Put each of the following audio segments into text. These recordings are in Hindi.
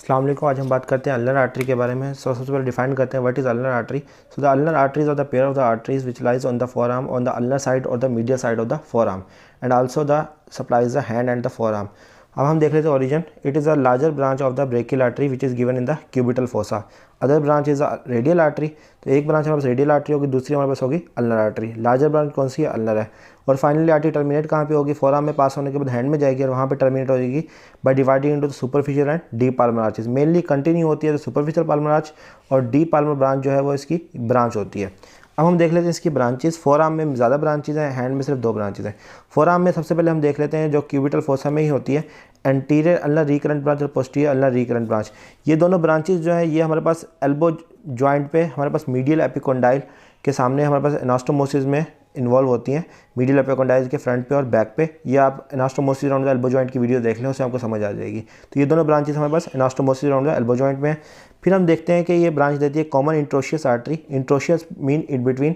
अस्सलाम वालेकुम। आज हम बात करते हैं अल्नर आर्टरी के बारे में। सबसे पहले डिफाइन करते हैं what is ulnar artery. So the ulnar arteries are the pair of the arteries which lies on the forearm on the ulnar side और the medial side of the forearm and also the supplies the hand and the forearm. अब हम देख लेते हैं origin. It is a larger branch of the brachial artery which is given in the cubital fossa. Other branch is a radial artery. तो एक ब्रांच हमारे पास रेडियल आर्टरी होगी, दूसरी हमारे पास होगी अल्नर आर्टरी। लार्जर ब्रांच कौन सी है? अल्नर है। और फाइनली आर्टरी टर्मिनेट कहाँ पे होगी? फोरआर्म में पास होने के बाद हैंड में जाएगी और वहाँ पे टर्मिनेट हो जाएगी by dividing into the superficial and deep Palmer arches. Mainly continue होती है तो सुपरफिशियल पाल्मर आर्च और डीप पाल्मर ब्रांच जो है वो इसकी ब्रांच होती है। अब हम देख लेते हैं इसकी ब्रांचेस। फोरआर्म में ज़्यादा ब्रांचेज हैं, हैंड में सिर्फ 2 ब्रांचेज हैं। फोरआर्म में सबसे पहले हम देख लेते हैं जो क्यूबिटल फोसा में ही होती है, एंटीरियर अल्नर रिकरेंट ब्रांच और पोस्टीरियर अल्नर रिकरेंट ब्रांच। ये दोनों ब्रांचेज जो है ये हमारे पास एल्बो जॉइंट पे हमारे पास मीडियल एपिकोंडाइल के सामने हमारे पास एनास्टोमोसिस में इन्वॉल्व होती हैं। मीडियल एपिकोंडाइल के फ्रंट पे और बैक पे। ये आप anastomosis around the elbow joint की वीडियो देख लें, उससे आपको समझ आ जाएगी। तो ये दोनों ब्रांचेस हमारे पास anastomosis around the elbow joint में है। फिर हम देखते हैं कि ये ब्रांच देती है common interosseous artery. Interosseous mean in between,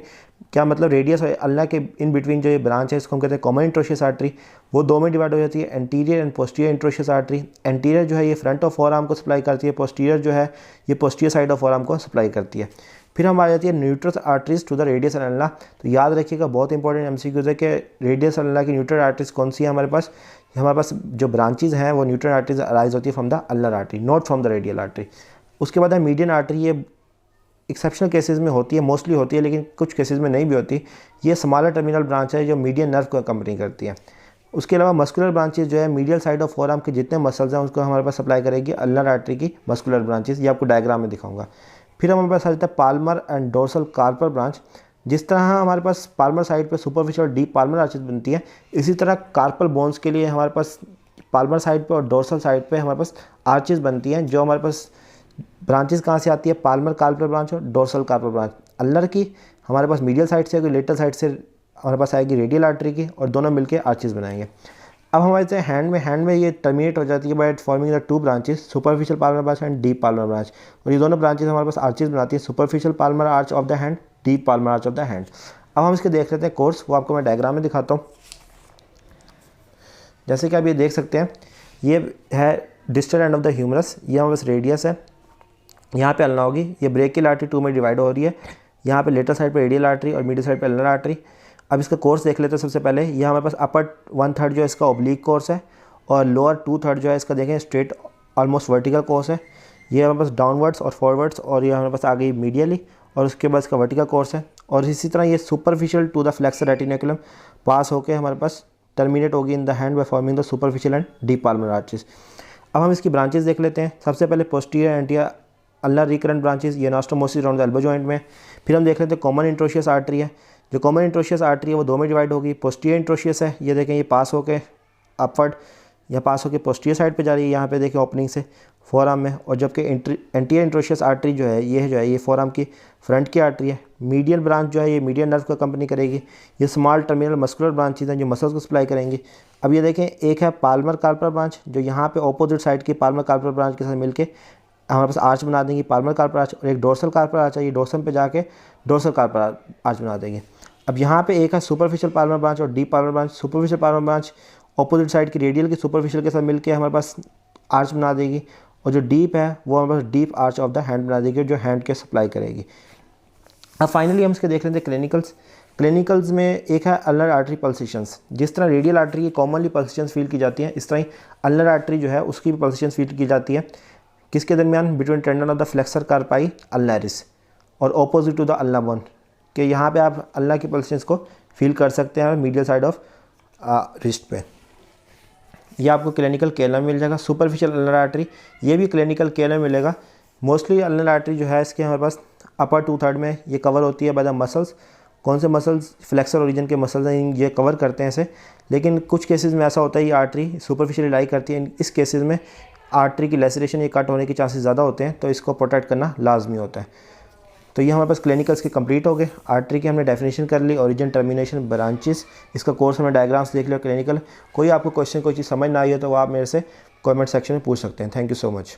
क्या मतलब रेडियस और अल्नर के इन बिटवीन जो ये ब्रांच है इसको हम कहते हैं कॉमन इंट्रोशियस आर्टरी। वो 2 में डिवाइड हो जाती है, anterior and posterior interosseous artery. Anterior जो है ये फ्रंट ऑफ फोरआर्म को सप्लाई करती है, पोस्टीरियर जो है ये पोस्टीरियर साइड ऑफ फोरआर्म को सप्लाई करती है। फिर हम आ जाती है neutral arteries to the radius and ulna. तो याद रखिएगा, बहुत इंपॉर्टेंट एमसीक्यूज है कि रेडियस और अल्ना की न्यूट्रल आर्टरीज कौन सी है हमारे पास। हमारे पास जो ब्रांचेज हैं वो न्यूट्रल आर्टरीज अराइज होती है from the ulnar artery, not from the radial artery. उसके बाद है मीडियन आर्टरी। ये एक्सेप्शनल केसेस में होती है, मोस्टली होती है, लेकिन कुछ केसेस में नहीं भी होती। ये स्मॉलर टर्मिनल ब्रांच है जो मीडियन नर्व को कंपनी करती है। उसके अलावा मस्कुलर ब्रांचेस जो है मीडियल साइड ऑफ फोरआर्म के जितने मसल्स हैं उसको हमारे पास सप्लाई करेगी अल्नर आर्टरी की मस्कुलर ब्रांचेस। ये आपको डायग्राम में दिखाऊंगा। फिर हमारे पास आ जाता है palmar and dorsal carpal branch. जिस तरह हमारे पास पाल्मर साइड पे सुपरफिशियल और डीप पाल्मर आर्चेस बनती है, इसी तरह कार्पल बोन्स के लिए हमारे पास पाल्मर साइड पे और डोर्सल साइड पे हमारे पास आर्चेस बनती हैं। जो हमारे पास ब्रांचेस कहाँ से आती है? पाल्मर कार्पल ब्रांच और डोर्सल कार्पल ब्रांच। अल्नर की हमारे पास मीडियल साइड से आएगी, लेटरल साइड से हमारे पास आएगी रेडियल आर्टरी की, और दोनों मिलकर आर्चेस बनाएंगे। अब हमारे हैंड में ये टर्मिनेट हो जाती है bye forming the 2 branches, superficial Palmer branch and deep Palmer branch. और ये दोनों ब्रांचेस हमारे पास आर्चेस बनाती है, superficial Palmer arch of the hand, deep Palmer arch of the hand. अब हम इसके देख लेते हैं कोर्स, वो आपको मैं डायग्राम में दिखाता हूँ। जैसे कि आप ये देख सकते हैं, ये है distal end of the humerus, ये हमारे पास रेडियस है, यहाँ पे अल्ना होगी। ये ब्रेकियल आर्टरी 2 में डिवाइड हो रही है। यहाँ पे लेटर साइड पे रेडियल आर्टरी और मिडिल साइड पे अल्नर आर्टरी। अब इसका कोर्स देख लेते हैं। सबसे पहले ये हमारे पास अपर 1/3 जो है इसका ओब्लिक कोर्स है, और लोअर 2/3 जो है इसका देखें स्ट्रेट ऑलमोस्ट वर्टिकल कोर्स है। ये हमारे पास डाउनवर्ड्स और फॉरवर्ड्स, और ये हमारे पास आ गई मीडियली, और उसके बाद इसका वर्टिकल कोर्स है। और इसी तरह ये superficial to the flexor retinaculum pass होकर हमारे पास टर्मिनेट होगी in the hand by forming the superficial and deep palmar arches. अब हम इसकी ब्रांचेस देख लेते हैं। सबसे पहले posterior anterior ulnar recurrent branches, ये anastomosis around the elbow joint में। फिर हम देख लेते हैं कॉमन इंट्रोशियस आर्टरी है। जो कॉमन इंट्रोशियस आर्टरी है वो 2 में डिवाइड होगी। पोस्टीरियर इंट्रोशियस है, ये देखें ये पास होके अपवर्ड या पास होके पोस्टीरियर साइड पे जा रही है, यहाँ पे देखें ओपनिंग से फोरआर्म में। और जबकि एंटीरियर इंट्रोशियस आर्टरी जो है ये फोरआर्म की फ्रंट की आर्टरी है। मीडियल ब्रांच जो है ये मीडियल नर्व को कंपनी करेगी। ये स्मॉल टर्मिनल मस्कुलर ब्रांचेज हैं जो मसल्स को सप्लाई करेंगी। अब ये देखें, एक है पाल्मर कार्पल ब्रांच जो यहाँ पे ऑपोजिट साइड की पाल्मर कार्पल ब्रांच के साथ मिलकर हमारे पास आर्च बना देंगी, पाल्मर कार्पल आर्च। और एक डोर्सल कार्पल आर्च है, ये डोर्सल पे जाके डोर्सल कार्पल आर्च बना देंगे। अब यहाँ पे एक है सुपरफिशियल पाल्मर ब्रांच और deep Palmer branch. Superficial Palmer branch opposite side की रेडियल की सुपरफिशियल के साथ मिलकर हमारे पास आर्च बना देगी, और जो डीप है वो हमारे पास deep arch of the hand बना देगी जो हैंड के सप्लाई करेगी। अब फाइनली हम इसके देख लेते हैं क्लिनिकल्स। क्लिनिकल्स में एक है अल्नर आर्टरी पल्सेशंस। जिस तरह रेडियल आर्टरी की कॉमनली पल्सेशंस फील की जाती हैं, इस तरह ही अल्नर आर्टरी जो है उसकी भी पल्सेशंस फील की जाती है। किसके दरमियान? Between tendon of the flexor carpi ulnaris और opposite to the ulna bone, कि यहाँ पे आप अल्ना की पल्सेशंस को फील कर सकते हैं मीडियल साइड ऑफ रिस्ट पे। ये आपको क्लिनिकल केलम मिल जाएगा। सुपरफिशियल अल्नर आर्टरी, ये भी क्लिनिकल केलम मिलेगा। मोस्टली अल्नर आर्टरी जो है इसके हमारे पास अपर 2/3 में ये कवर होती है बाय द मसल्स। कौन से मसल्स? फ्लेक्सर ओरिजिन के मसल्स हैं, ये कवर करते हैं इसे। लेकिन कुछ केसेस में ऐसा होता है ये आर्टरी सुपरफिशियल लाई करती है। इस केसेस में आर्टरी की लेसरेशन या कट होने के चांसेस ज़्यादा होते हैं, तो इसको प्रोटेक्ट करना लाजमी होता है। तो ये हमारे पास क्लिनिकल्स के कंप्लीट हो गए। आर्टरी की हमने डेफिनेशन कर ली, ओरिजिन, टर्मिनेशन, ब्रांचेस। इसका कोर्स हमने डायग्राम्स देख लिया क्लिनिकल। कोई आपको क्वेश्चन कोई चीज़ समझ ना आई हो तो वो आप मेरे से कमेंट सेक्शन में पूछ सकते हैं। Thank you so much.